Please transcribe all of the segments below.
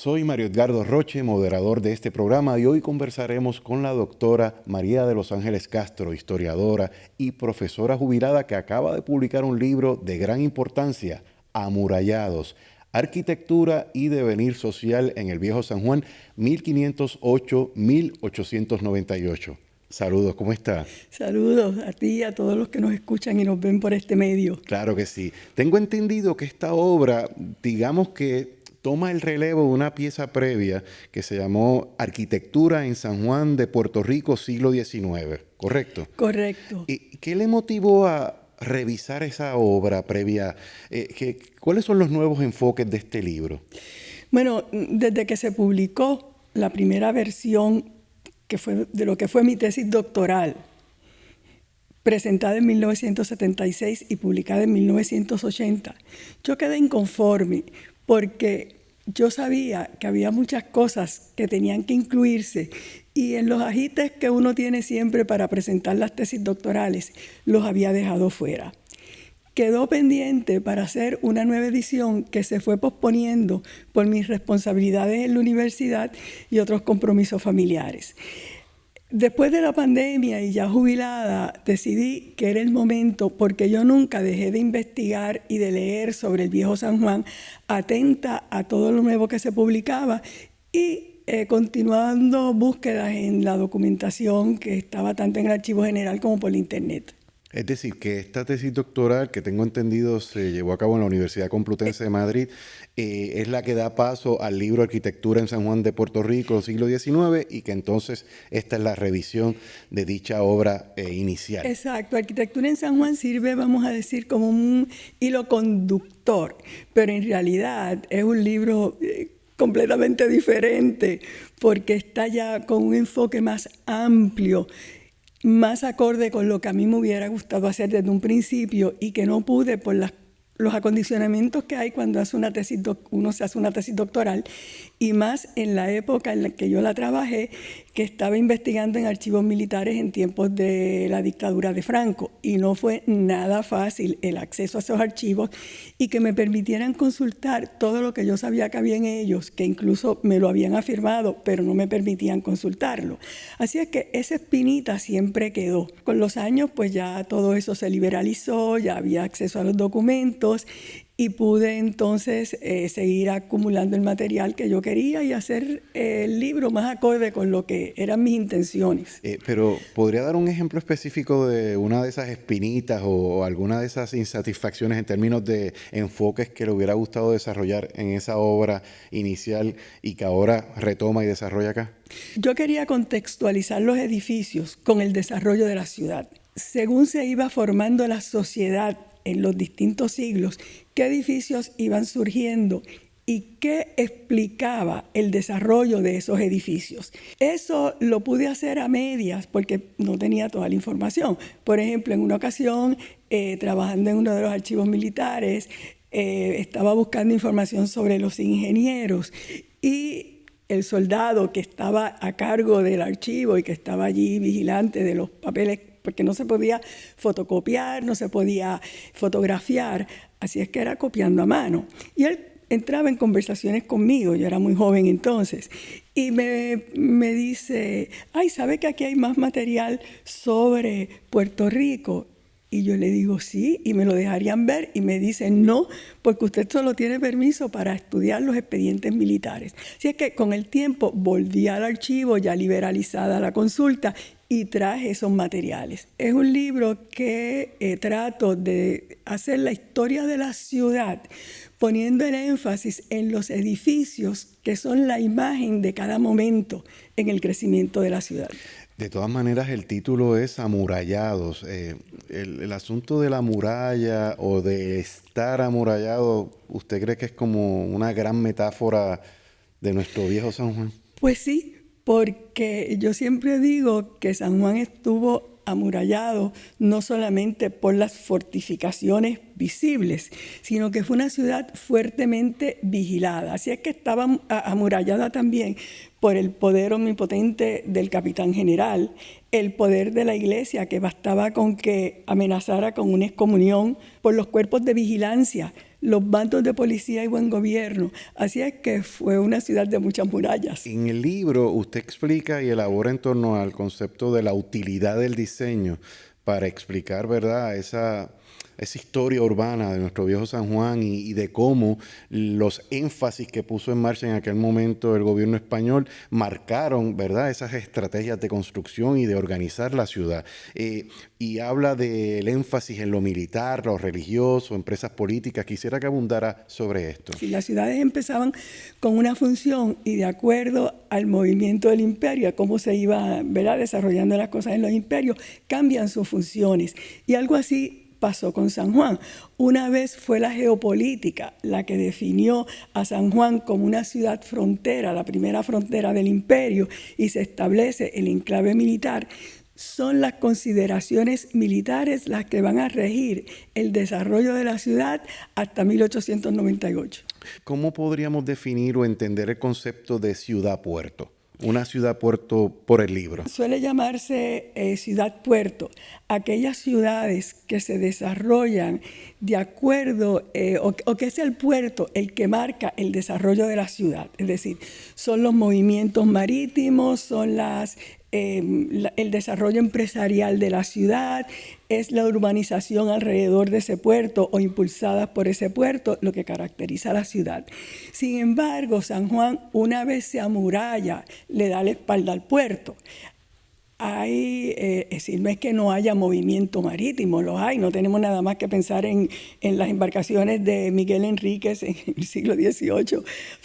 Soy Mario Edgardo Roche, moderador de este programa, y hoy conversaremos con la doctora María de los Ángeles Castro, historiadora y profesora jubilada que acaba de publicar un libro de gran importancia, Amurallados, Arquitectura y Devenir Social en el Viejo San Juan, 1508-1898. Saludos, ¿cómo está? Saludos a ti y a todos los que nos escuchan y nos ven por este medio. Claro que sí. Tengo entendido que esta obra, digamos que toma el relevo de una pieza previa que se llamó Arquitectura en San Juan de Puerto Rico, siglo XIX, ¿correcto? Correcto. ¿Y qué le motivó a revisar esa obra previa? ¿Cuáles son los nuevos enfoques de este libro? Bueno, desde que se publicó la primera versión que fue de lo que fue mi tesis doctoral, presentada en 1976 y publicada en 1980, yo quedé inconforme porque yo sabía que había muchas cosas que tenían que incluirse y en los ajites que uno tiene siempre para presentar las tesis doctorales, los había dejado fuera. Quedó pendiente para hacer una nueva edición que se fue posponiendo por mis responsabilidades en la universidad y otros compromisos familiares. Después de la pandemia y ya jubilada, decidí que era el momento, porque yo nunca dejé de investigar y de leer sobre el Viejo San Juan, atenta a todo lo nuevo que se publicaba y continuando búsquedas en la documentación que estaba tanto en el Archivo General como por la Internet. Es decir, que esta tesis doctoral, que tengo entendido se llevó a cabo en la Universidad Complutense de Madrid, es la que da paso al libro Arquitectura en San Juan de Puerto Rico, siglo XIX, y que entonces esta es la revisión de dicha obra inicial. Exacto, Arquitectura en San Juan sirve, vamos a decir, como un hilo conductor, pero en realidad es un libro completamente diferente, porque está ya con un enfoque más amplio, más acorde con lo que a mí me hubiera gustado hacer desde un principio y que no pude por los acondicionamientos que hay cuando uno se hace una tesis doctoral, y más en la época en la que yo la trabajé, que estaba investigando en archivos militares en tiempos de la dictadura de Franco, y no fue nada fácil el acceso a esos archivos y que me permitieran consultar todo lo que yo sabía que había en ellos, que incluso me lo habían afirmado, pero no me permitían consultarlo. Así es que esa espinita siempre quedó. Con los años, pues ya todo eso se liberalizó, ya había acceso a los documentos, y pude entonces seguir acumulando el material que yo quería y hacer el libro más acorde con lo que eran mis intenciones. Pero ¿podría dar un ejemplo específico de una de esas espinitas o alguna de esas insatisfacciones en términos de enfoques que le hubiera gustado desarrollar en esa obra inicial y que ahora retoma y desarrolla acá? Yo quería contextualizar los edificios con el desarrollo de la ciudad. Según se iba formando la sociedad en los distintos siglos, qué edificios iban surgiendo y qué explicaba el desarrollo de esos edificios. Eso lo pude hacer a medias porque no tenía toda la información. Por ejemplo, en una ocasión, trabajando en uno de los archivos militares, estaba buscando información sobre los ingenieros y el soldado que estaba a cargo del archivo y que estaba allí vigilante de los papeles, porque no se podía fotocopiar, no se podía fotografiar, así es que era copiando a mano. Y él entraba en conversaciones conmigo, yo era muy joven entonces, y me dice, ay, ¿sabe que aquí hay más material sobre Puerto Rico? Y yo le digo, sí, y me lo dejarían ver, y me dicen, no, porque usted solo tiene permiso para estudiar los expedientes militares. Así es que con el tiempo volví al archivo, ya liberalizada la consulta, y traje esos materiales. Es un libro que trato de hacer la historia de la ciudad, poniendo el énfasis en los edificios que son la imagen de cada momento en el crecimiento de la ciudad. De todas maneras, el título es Amurallados. El asunto de la muralla o de estar amurallado, ¿usted cree que es como una gran metáfora de nuestro viejo San Juan? Pues sí, porque yo siempre digo que San Juan estuvo amurallado no solamente por las fortificaciones visibles, sino que fue una ciudad fuertemente vigilada. Así es que estaba amurallada también por el poder omnipotente del capitán general, el poder de la iglesia, que bastaba con que amenazara con una excomunión, por los cuerpos de vigilancia, los bandos de policía y buen gobierno. Así es que fue una ciudad de muchas murallas. En el libro usted explica y elabora en torno al concepto de la utilidad del diseño para explicar, ¿verdad?, esa historia urbana de nuestro viejo San Juan y de cómo los énfasis que puso en marcha en aquel momento el gobierno español marcaron, ¿verdad?, esas estrategias de construcción y de organizar la ciudad. Y habla del énfasis en lo militar, lo religioso, empresas políticas. Quisiera que abundara sobre esto. Sí, las ciudades empezaban con una función y de acuerdo al movimiento del imperio, a cómo se iba, ¿verdad?, desarrollando las cosas en los imperios, cambian sus funciones. Y algo así pasó con San Juan. Una vez fue la geopolítica la que definió a San Juan como una ciudad frontera, la primera frontera del imperio, y se establece el enclave militar. Son las consideraciones militares las que van a regir el desarrollo de la ciudad hasta 1898. ¿Cómo podríamos definir o entender el concepto de ciudad-puerto? Una ciudad-puerto por el libro. Suele llamarse ciudad-puerto. Aquellas ciudades que se desarrollan de acuerdo, o que es el puerto el que marca el desarrollo de la ciudad. Es decir, son los movimientos marítimos, son el desarrollo empresarial de la ciudad, es la urbanización alrededor de ese puerto o impulsadas por ese puerto lo que caracteriza a la ciudad. Sin embargo, San Juan, una vez se amuralla, le da la espalda al puerto. Es decir, no es que no haya movimiento marítimo, lo hay, no tenemos nada más que pensar en las embarcaciones de Miguel Enríquez en el siglo XVIII,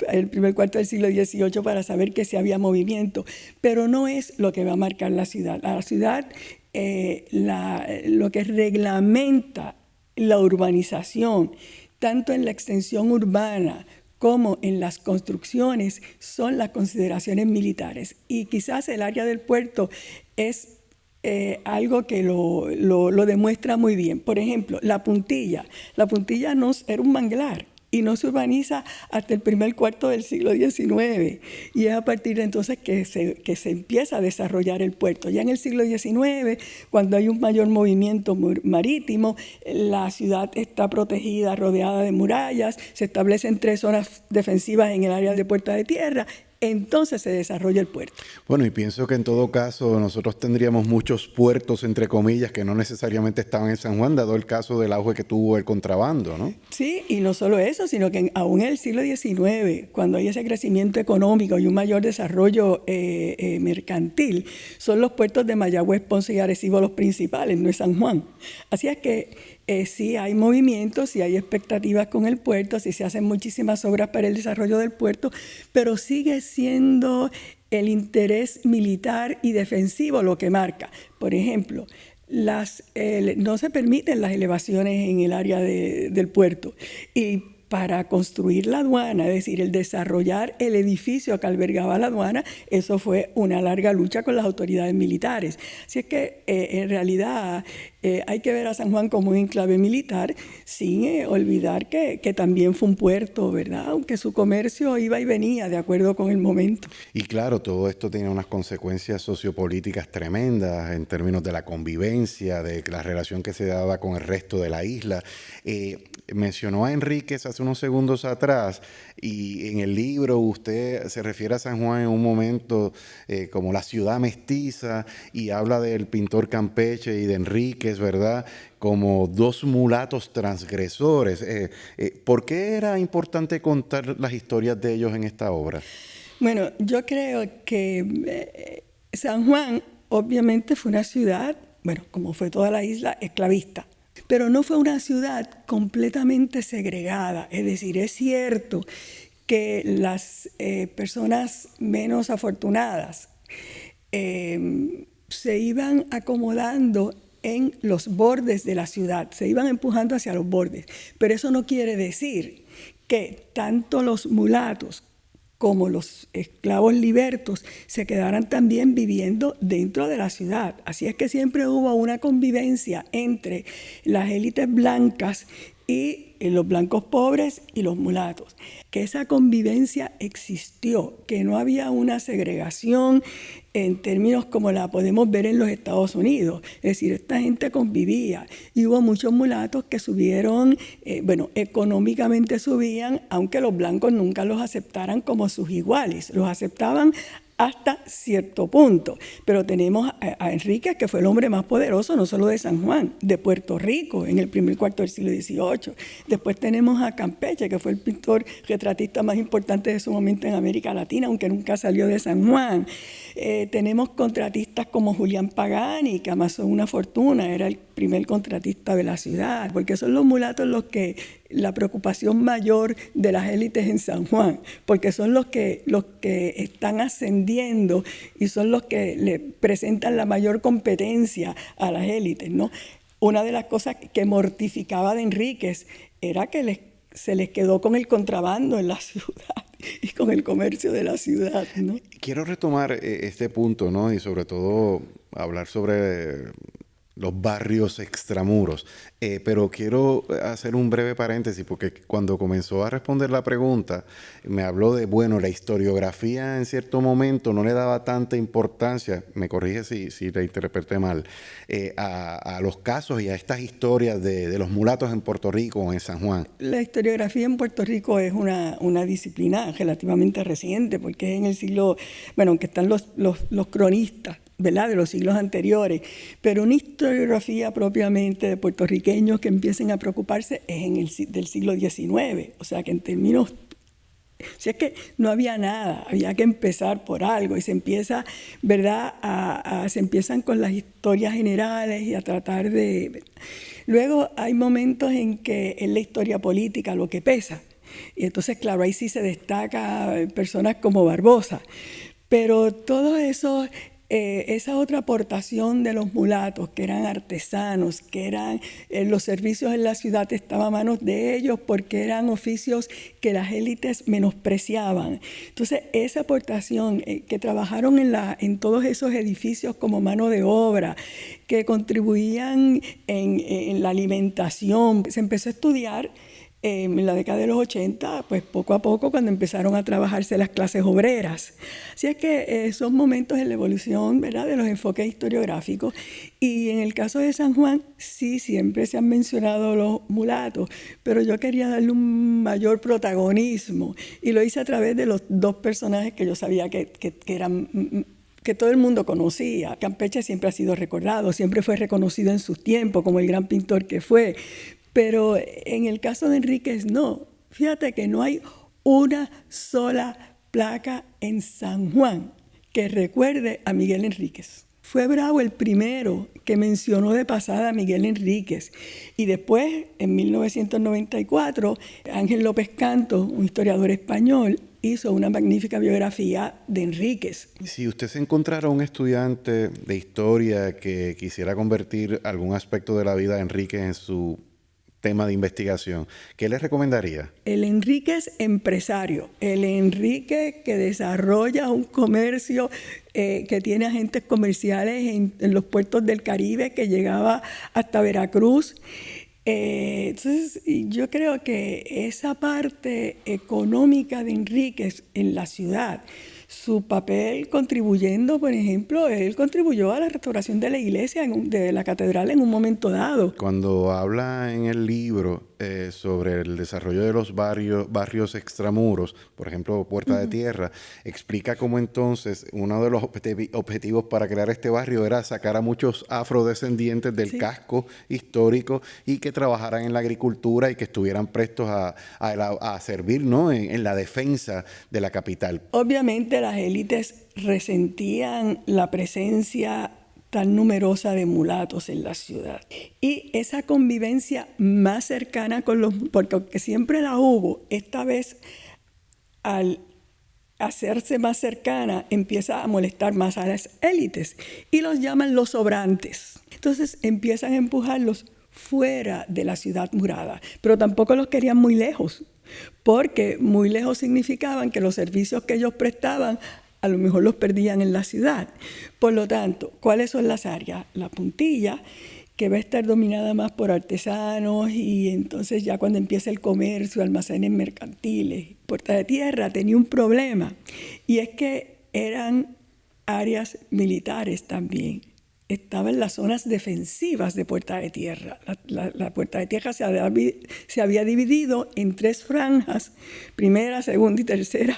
el primer cuarto del siglo XVIII, para saber que sí había movimiento, pero no es lo que va a marcar la ciudad. La ciudad, lo que reglamenta la urbanización, tanto en la extensión urbana como en las construcciones, son las consideraciones militares. Y quizás el área del puerto es algo que lo demuestra muy bien. Por ejemplo, la Puntilla. La Puntilla no era un manglar y no se urbaniza hasta el primer cuarto del siglo XIX. Y es a partir de entonces que se empieza a desarrollar el puerto. Ya en el siglo XIX, cuando hay un mayor movimiento marítimo, la ciudad está protegida, rodeada de murallas, se establecen 3 zonas defensivas en el área de puerta de tierra. Entonces se desarrolla el puerto. Bueno, y pienso que en todo caso nosotros tendríamos muchos puertos, entre comillas, que no necesariamente estaban en San Juan, dado el caso del auge que tuvo el contrabando, ¿no? Sí, y no solo eso, sino que aún en el siglo XIX, cuando hay ese crecimiento económico y un mayor desarrollo mercantil, son los puertos de Mayagüez, Ponce y Arecibo los principales, no es San Juan. Así es que sí hay movimientos, sí hay expectativas con el puerto, sí se hacen muchísimas obras para el desarrollo del puerto, pero sigue siendo el interés militar y defensivo lo que marca. Por ejemplo, no se permiten las elevaciones en el área del puerto. Y para construir la aduana, es decir, el desarrollar el edificio que albergaba la aduana, eso fue una larga lucha con las autoridades militares. Así es que en realidad hay que ver a San Juan como un enclave militar sin olvidar que también fue un puerto, ¿verdad? Aunque su comercio iba y venía de acuerdo con el momento. Y claro, todo esto tiene unas consecuencias sociopolíticas tremendas en términos de la convivencia, de la relación que se daba con el resto de la isla. Mencionó a Enríquez hace unos segundos atrás y en el libro usted se refiere a San Juan en un momento como la ciudad mestiza y habla del pintor Campeche y de Enríquez, ¿verdad?, como 2 mulatos transgresores. ¿Por qué era importante contar las historias de ellos en esta obra? Bueno, yo creo que San Juan obviamente fue una ciudad, bueno, como fue toda la isla, esclavista. Pero no fue una ciudad completamente segregada. Es decir, es cierto que las personas menos afortunadas se iban acomodando en los bordes de la ciudad, se iban empujando hacia los bordes. Pero eso no quiere decir que tanto los mulatos como los esclavos libertos se quedaran también viviendo dentro de la ciudad. Así es que siempre hubo una convivencia entre las élites blancas y los blancos pobres y los mulatos, que esa convivencia existió, que no había una segregación en términos como la podemos ver en los Estados Unidos. Es decir, esta gente convivía y hubo muchos mulatos que subieron, económicamente subían, aunque los blancos nunca los aceptaran como sus iguales, los aceptaban hasta cierto punto. Pero tenemos a Enríquez, que fue el hombre más poderoso, no solo de San Juan, de Puerto Rico, en el primer cuarto del siglo XVIII. Después tenemos a Campeche, que fue el pintor retratista más importante de su momento en América Latina, aunque nunca salió de San Juan. Tenemos contratistas como Julián Pagani, que amasó una fortuna, era el primer contratista de la ciudad, porque son los mulatos los que la preocupación mayor de las élites en San Juan, porque son los que están ascendiendo y son los que le presentan la mayor competencia a las élites, ¿no? Una de las cosas que mortificaba de Enríquez era que se les quedó con el contrabando en la ciudad y con el comercio de la ciudad, ¿no? Quiero retomar este punto, ¿no? Y sobre todo hablar sobre los barrios extramuros. Pero quiero hacer un breve paréntesis porque cuando comenzó a responder la pregunta me habló de, la historiografía en cierto momento no le daba tanta importancia, me corrige si la interpreté mal, a los casos y a estas historias de los mulatos en Puerto Rico o en San Juan. La historiografía en Puerto Rico es una disciplina relativamente reciente porque es en el siglo, aunque están los cronistas, ¿verdad?, de los siglos anteriores, pero una historiografía propiamente de puertorriqueños que empiecen a preocuparse es del siglo XIX, o sea que en términos, si es que no había nada, había que empezar por algo y se empieza, ¿verdad?, se empiezan con las historias generales y a tratar de... Luego hay momentos en que es la historia política lo que pesa, y entonces claro, ahí sí se destaca personas como Barbosa, pero todo eso... esa otra aportación de los mulatos, que eran artesanos, que eran los servicios en la ciudad estaban a manos de ellos porque eran oficios que las élites menospreciaban. Entonces, esa aportación, que trabajaron en todos esos edificios como mano de obra, que contribuían en la alimentación, se empezó a estudiar en la década de los 80, pues poco a poco, cuando empezaron a trabajarse las clases obreras. Así es que son momentos en la evolución, ¿verdad?, de los enfoques historiográficos. Y en el caso de San Juan, sí, siempre se han mencionado los mulatos, pero yo quería darle un mayor protagonismo. Y lo hice a través de los dos personajes que yo sabía que eran... que todo el mundo conocía. Campeche siempre ha sido recordado, siempre fue reconocido en sus tiempos como el gran pintor que fue. Pero en el caso de Enríquez, no. Fíjate que no hay una sola placa en San Juan que recuerde a Miguel Enríquez. Fue Bravo el primero que mencionó de pasada a Miguel Enríquez. Y después, en 1994, Ángel López Canto, un historiador español, hizo una magnífica biografía de Enríquez. Si usted se encontrara un estudiante de historia que quisiera convertir algún aspecto de la vida de Enríquez en su tema de investigación, ¿qué le recomendaría? El Enríquez empresario, el Enríquez que desarrolla un comercio, que tiene agentes comerciales en los puertos del Caribe, que llegaba hasta Veracruz. Entonces, yo creo que esa parte económica de Enríquez en la ciudad, su papel contribuyendo, por ejemplo, él contribuyó a la restauración de la iglesia, de la catedral en un momento dado. Cuando habla en el libro sobre el desarrollo de los barrios extramuros, por ejemplo, Puerta de Tierra, explica cómo entonces uno de los objetivos para crear este barrio era sacar a muchos afrodescendientes del casco histórico y que trabajaran en la agricultura y que estuvieran prestos a servir, ¿no?, en la defensa de la capital. Obviamente las élites resentían la presencia tan numerosa de mulatos en la ciudad. Y esa convivencia más cercana con porque aunque siempre la hubo, esta vez al hacerse más cercana empieza a molestar más a las élites y los llaman los sobrantes. Entonces empiezan a empujarlos fuera de la ciudad murada, pero tampoco los querían muy lejos, porque muy lejos significaban que los servicios que ellos prestaban a lo mejor los perdían en la ciudad. Por lo tanto, ¿cuáles son las áreas? La Puntilla, que va a estar dominada más por artesanos, y entonces ya cuando empieza el comercio, almacenes mercantiles, Puerta de Tierra tenía un problema, y es que eran áreas militares también. Estaban las zonas defensivas de Puerta de Tierra. La Puerta de Tierra se había dividido en 3 franjas, primera, segunda y tercera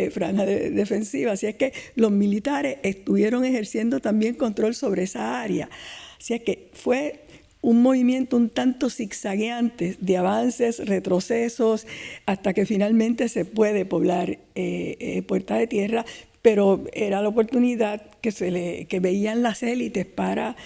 franja defensiva. Así es que los militares estuvieron ejerciendo también control sobre esa área. Así es que fue un movimiento un tanto zigzagueante de avances, retrocesos, hasta que finalmente se puede poblar Puerta de Tierra, pero era la oportunidad que veían las élites para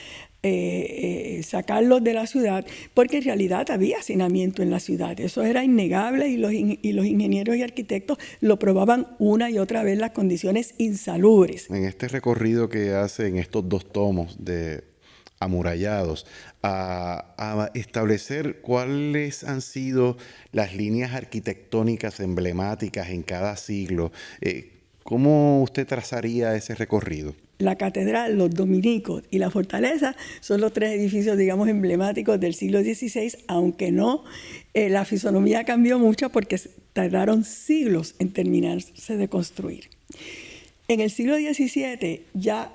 sacarlos de la ciudad, porque en realidad había hacinamiento en la ciudad. Eso era innegable, y los ingenieros y arquitectos lo probaban una y otra vez, las condiciones insalubres. En este recorrido que hace en estos 2 tomos de amurallados, a establecer cuáles han sido las líneas arquitectónicas emblemáticas en cada siglo, ¿cómo usted trazaría ese recorrido? La catedral, los dominicos y la fortaleza son los 3 edificios, digamos, emblemáticos del siglo XVI, aunque no, la fisonomía cambió mucho porque tardaron siglos en terminarse de construir. En el siglo XVII, ya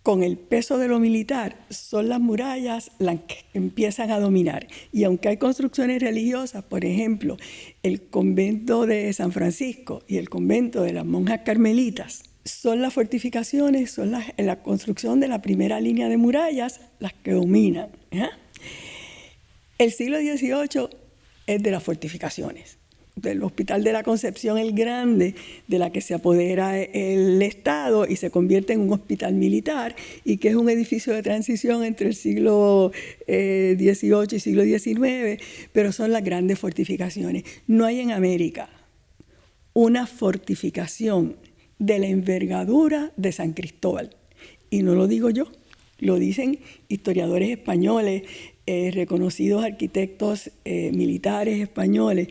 con el peso de lo militar, son las murallas las que empiezan a dominar. Y aunque hay construcciones religiosas, por ejemplo, el convento de San Francisco y el convento de las monjas carmelitas, son las fortificaciones, son la construcción de la primera línea de murallas las que dominan. El siglo XVIII es de las fortificaciones. Del Hospital de la Concepción el Grande, de la que se apodera el Estado y se convierte en un hospital militar, y que es un edificio de transición entre el siglo XVIII y siglo XIX, pero son las grandes fortificaciones. No hay en América una fortificación de la envergadura de San Cristóbal. Y no lo digo yo, lo dicen historiadores españoles, reconocidos arquitectos militares españoles,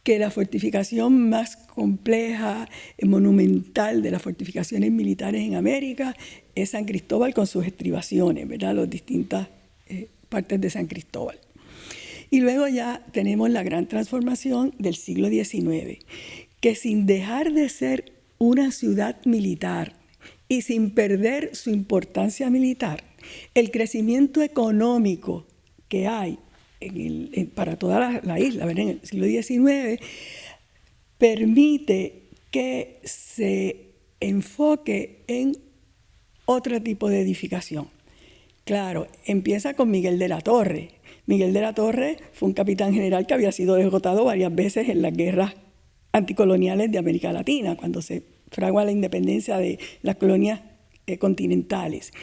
que la fortificación más compleja, monumental de las fortificaciones militares en América es San Cristóbal con sus estribaciones, ¿verdad? Las distintas partes de San Cristóbal. Y luego ya tenemos la gran transformación del siglo XIX, que sin dejar de ser una ciudad militar y sin perder su importancia militar, el crecimiento económico que hay para toda la isla, ¿verdad? En el siglo XIX, permite que se enfoque en otro tipo de edificación. Claro, empieza con Miguel de la Torre. Miguel de la Torre fue un capitán general que había sido derrotado varias veces en las guerras anticoloniales de América Latina, cuando se fragua la independencia de las colonias continentales.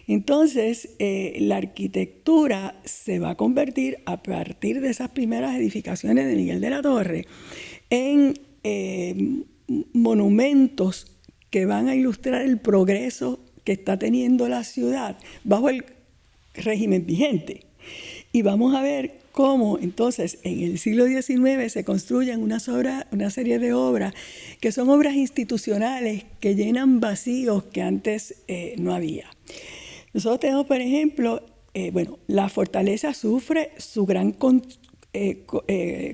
Entonces, la arquitectura se va a convertir, a partir de esas primeras edificaciones de Miguel de la Torre, en monumentos que van a ilustrar el progreso que está teniendo la ciudad bajo el régimen vigente. Y vamos a ver cómo entonces en el siglo XIX se construyen una serie de obras que son obras institucionales que llenan vacíos que antes no había. Nosotros tenemos, por ejemplo, la fortaleza sufre su gran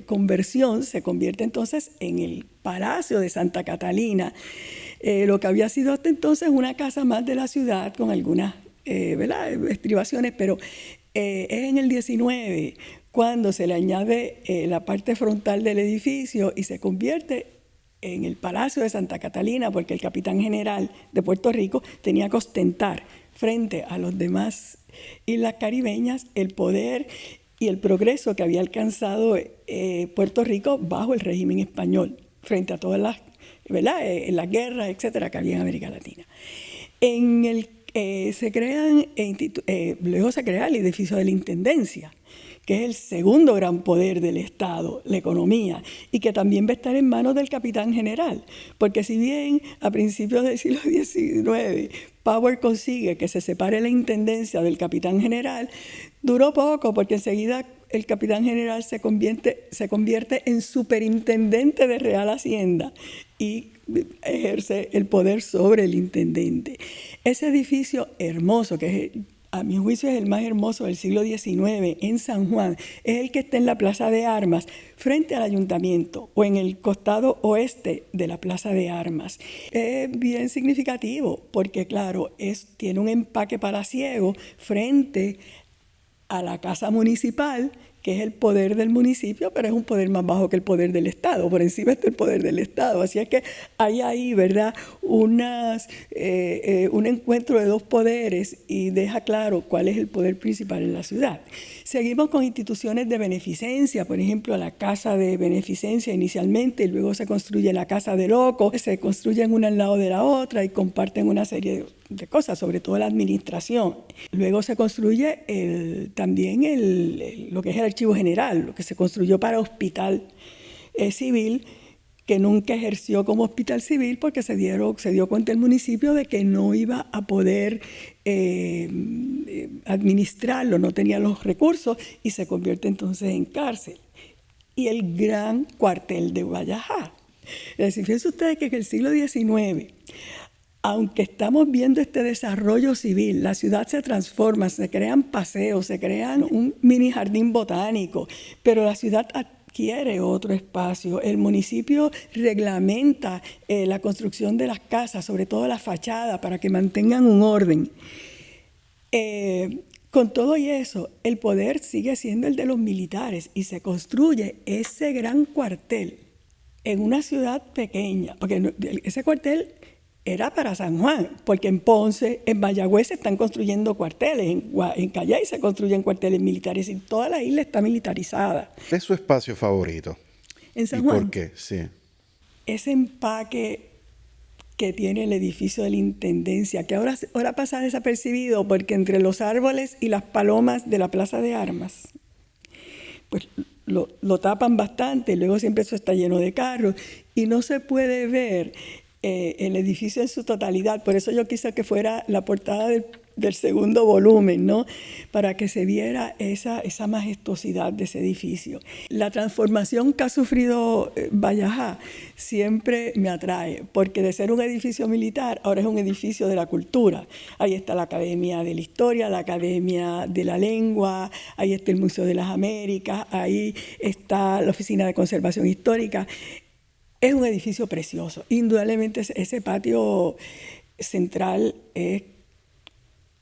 conversión, se convierte entonces en el Palacio de Santa Catalina, lo que había sido hasta entonces una casa más de la ciudad con algunas estribaciones, pero es en el 19 cuando se le añade la parte frontal del edificio y se convierte en el Palacio de Santa Catalina, porque el capitán general de Puerto Rico tenía que ostentar frente a los demás islas caribeñas el poder y el progreso que había alcanzado Puerto Rico bajo el régimen español, frente a todas las guerras, etcétera, que había en América Latina. Luego se crea el edificio de la Intendencia, que es el segundo gran poder del Estado, la economía, y que también va a estar en manos del capitán general, porque si bien a principios del siglo XIX Power consigue que se separe la intendencia del capitán general, duró poco, porque enseguida el capitán general se convierte en superintendente de Real Hacienda y ejerce el poder sobre el intendente. Ese edificio hermoso, que es a mi juicio es el más hermoso del siglo XIX, en San Juan, es el que está en la Plaza de Armas, frente al ayuntamiento, o en el costado oeste de la Plaza de Armas. Es bien significativo, porque claro, tiene un empaque palaciego frente a la Casa Municipal, que es el poder del municipio, pero es un poder más bajo que el poder del Estado. Por encima está el poder del Estado. Así es que hay ahí, ¿verdad?, un encuentro de dos poderes y deja claro cuál es el poder principal en la ciudad. Seguimos con instituciones de beneficencia, por ejemplo, la Casa de Beneficencia inicialmente, y luego se construye la Casa de Locos, se construyen una al lado de la otra y comparten una serie de cosas, sobre todo la administración. Luego se construye también lo que es el Archivo General, lo que se construyó para hospital civil, que nunca ejerció como hospital civil porque se dio cuenta el municipio de que no iba a poder administrarlo, no tenía los recursos y se convierte entonces en cárcel. Y el gran cuartel de Guayajá. Es decir, fíjense ustedes que en el siglo XIX, aunque estamos viendo este desarrollo civil, la ciudad se transforma, se crean paseos, se crean un mini jardín botánico, pero la ciudad adquiere otro espacio. El municipio reglamenta la construcción de las casas, sobre todo la fachada, para que mantengan un orden. Con todo y eso, el poder sigue siendo el de los militares y se construye ese gran cuartel en una ciudad pequeña, porque ese cuartel era para San Juan, porque en Ponce, en Mayagüez se están construyendo cuarteles, en Calley se construyen cuarteles militares y toda la isla está militarizada. ¿Cuál es su espacio favorito? En San ¿Y Juan. por qué? Sí. Ese empaque que tiene el edificio de la Intendencia, que ahora pasa desapercibido porque entre los árboles y las palomas de la Plaza de Armas, pues lo tapan bastante, luego siempre eso está lleno de carros y no se puede ver el edificio en su totalidad. Por eso yo quise que fuera la portada del segundo volumen, ¿no?, para que se viera esa majestuosidad de ese edificio. La transformación que ha sufrido Guayajá siempre me atrae, porque de ser un edificio militar, ahora es un edificio de la cultura. Ahí está la Academia de la Historia, la Academia de la Lengua, ahí está el Museo de las Américas, ahí está la Oficina de Conservación Histórica. Es un edificio precioso. Indudablemente ese patio central es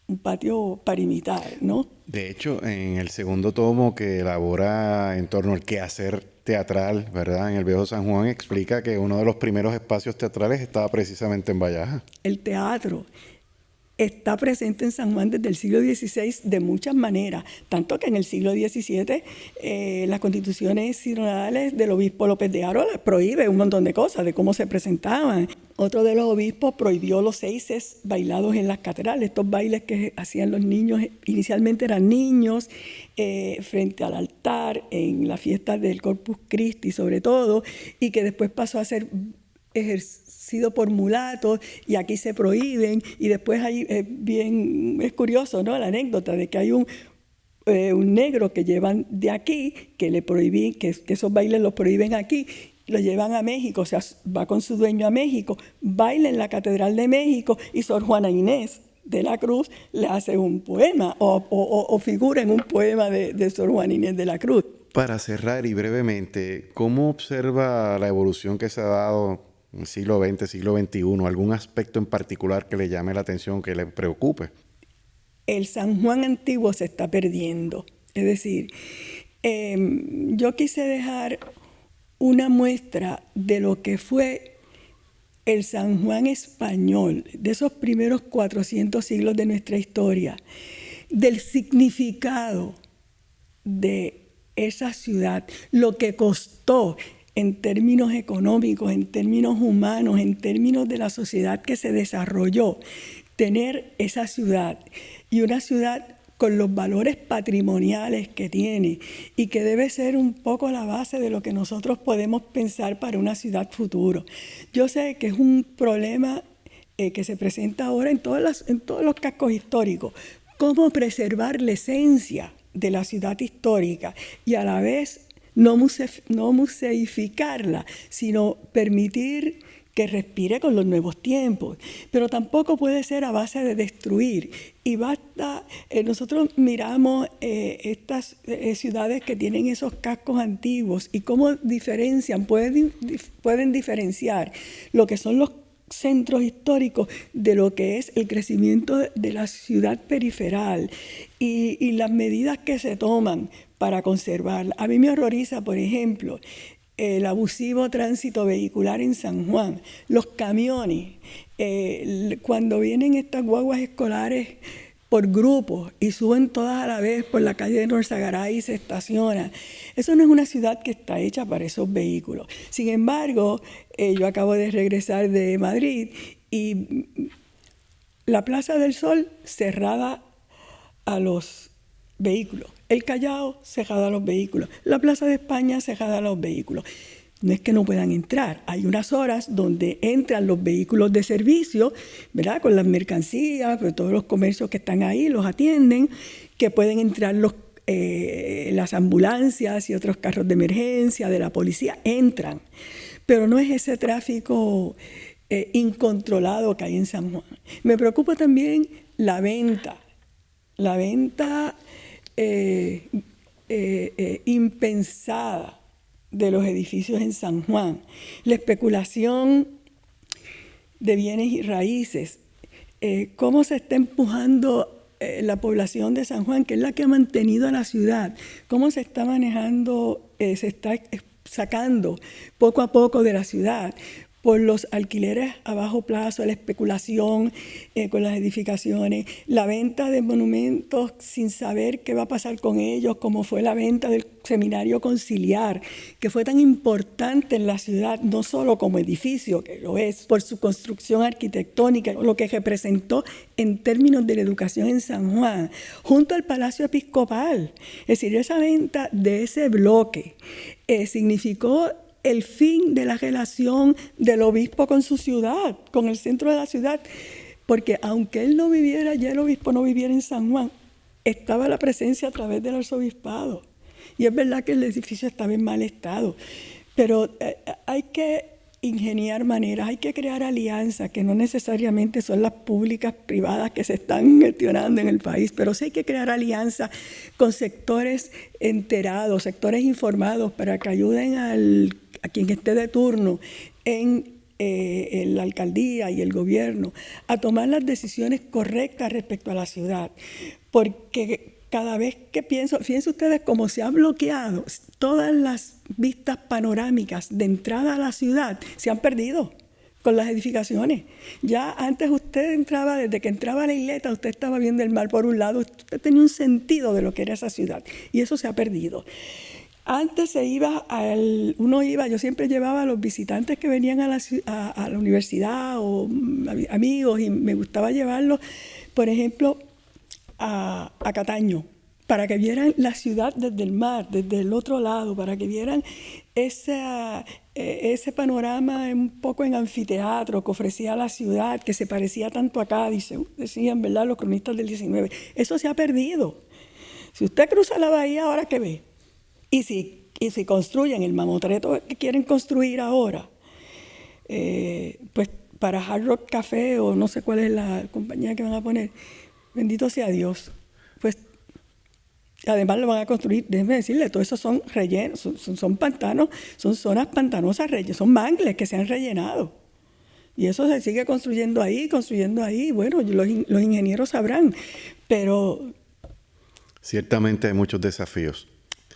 un patio para imitar, ¿no? De hecho, en el segundo tomo que elabora en torno al quehacer teatral, ¿verdad?, en el Viejo San Juan, explica que uno de los primeros espacios teatrales estaba precisamente en Guayajá. El teatro está presente en San Juan desde el siglo XVI de muchas maneras, tanto que en el siglo XVII las constituciones sinodales del obispo López de Arola prohíbe un montón de cosas, de cómo se presentaban. Otro de los obispos prohibió los seises bailados en las catedrales, estos bailes que hacían los niños, inicialmente eran niños, frente al altar, en las fiestas del Corpus Christi sobre todo, y que después pasó a ser ejercido por mulatos y aquí se prohíben, y después es curioso, ¿no?, la anécdota de que hay un negro que llevan de aquí, que le prohíben, que esos bailes los prohíben aquí, lo llevan a México, o sea, va con su dueño a México, baila en la Catedral de México y Sor Juana Inés de la Cruz le hace un poema o figura en un poema de Sor Juana Inés de la Cruz. Para cerrar y brevemente, ¿cómo observa la evolución que se ha dado en el siglo XX, siglo XXI? ¿Algún aspecto en particular que le llame la atención, que le preocupe? El San Juan antiguo se está perdiendo. Es decir, yo quise dejar una muestra de lo que fue el San Juan español, de esos primeros 400 siglos de nuestra historia, del significado de esa ciudad, lo que costó en términos económicos, en términos humanos, en términos de la sociedad que se desarrolló, tener esa ciudad, y una ciudad con los valores patrimoniales que tiene y que debe ser un poco la base de lo que nosotros podemos pensar para una ciudad futuro. Yo sé que es un problema que se presenta ahora en todos los cascos históricos, cómo preservar la esencia de la ciudad histórica y a la vez no museificarla, sino permitir que respire con los nuevos tiempos, pero tampoco puede ser a base de destruir. Y basta, nosotros miramos estas ciudades que tienen esos cascos antiguos y cómo diferencian, pueden diferenciar lo que son los centros históricos de lo que es el crecimiento de la ciudad periferal y las medidas que se toman para conservarla. A mí me horroriza, por ejemplo, el abusivo tránsito vehicular en San Juan, los camiones, cuando vienen estas guaguas escolares por grupos y suben todas a la vez por la calle de Norzagaray y se estacionan. Eso no es una ciudad que está hecha para esos vehículos. Sin embargo, yo acabo de regresar de Madrid y la Plaza del Sol cerrada a los vehículos. El Callao cerrada a los vehículos. La Plaza de España cerrada a los vehículos. No es que no puedan entrar, hay unas horas donde entran los vehículos de servicio, ¿verdad? Con las mercancías, pues todos los comercios que están ahí los atienden, que pueden entrar las ambulancias y otros carros de emergencia, de la policía, entran. Pero no es ese tráfico incontrolado que hay en San Juan. Me preocupa también la venta impensada de los edificios en San Juan, la especulación de bienes y raíces, cómo se está empujando la población de San Juan, que es la que ha mantenido a la ciudad, cómo se está manejando, se está sacando poco a poco de la ciudad por los alquileres a bajo plazo, la especulación con las edificaciones, la venta de monumentos sin saber qué va a pasar con ellos, como fue la venta del Seminario Conciliar, que fue tan importante en la ciudad, no solo como edificio, que lo es, por su construcción arquitectónica, lo que representó en términos de la educación en San Juan, junto al Palacio Episcopal. Es decir, esa venta de ese bloque significó el fin de la relación del obispo con su ciudad, con el centro de la ciudad, porque aunque él no viviera, ya el obispo no viviera en San Juan, estaba la presencia a través del arzobispado. Y es verdad que el edificio estaba en mal estado, pero hay que ingeniar maneras, hay que crear alianzas que no necesariamente son las públicas privadas que se están gestionando en el país, pero sí hay que crear alianzas con sectores enterados, sectores informados para que ayuden a quien esté de turno en la alcaldía y el gobierno a tomar las decisiones correctas respecto a la ciudad, porque cada vez que fíjense ustedes cómo se ha bloqueado, todas las vistas panorámicas de entrada a la ciudad se han perdido con las edificaciones. Ya antes usted entraba, desde que entraba a la isleta, usted estaba viendo el mar por un lado, usted tenía un sentido de lo que era esa ciudad, y eso se ha perdido. Antes yo siempre llevaba a los visitantes que venían a la universidad o amigos, y me gustaba llevarlos, por ejemplo, a Cataño, para que vieran la ciudad desde el mar, desde el otro lado, para que vieran ese panorama un poco en anfiteatro que ofrecía la ciudad, que se parecía tanto a Cádiz, decían, ¿verdad?, los cronistas del 19. Eso se ha perdido. Si usted cruza la bahía, ¿ahora qué ve? Y si construyen el mamotreto que quieren construir ahora, pues para Hard Rock Café o no sé cuál es la compañía que van a poner, bendito sea Dios, pues además lo van a construir, déjenme decirle, todo eso son rellenos, son pantanos, son zonas pantanosas, son mangles que se han rellenado. Y eso se sigue construyendo ahí, bueno, los ingenieros sabrán, pero... Ciertamente hay muchos desafíos.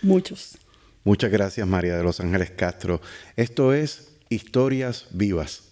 Muchos. Muchas gracias, María de los Ángeles Castro. Esto es Historias Vivas.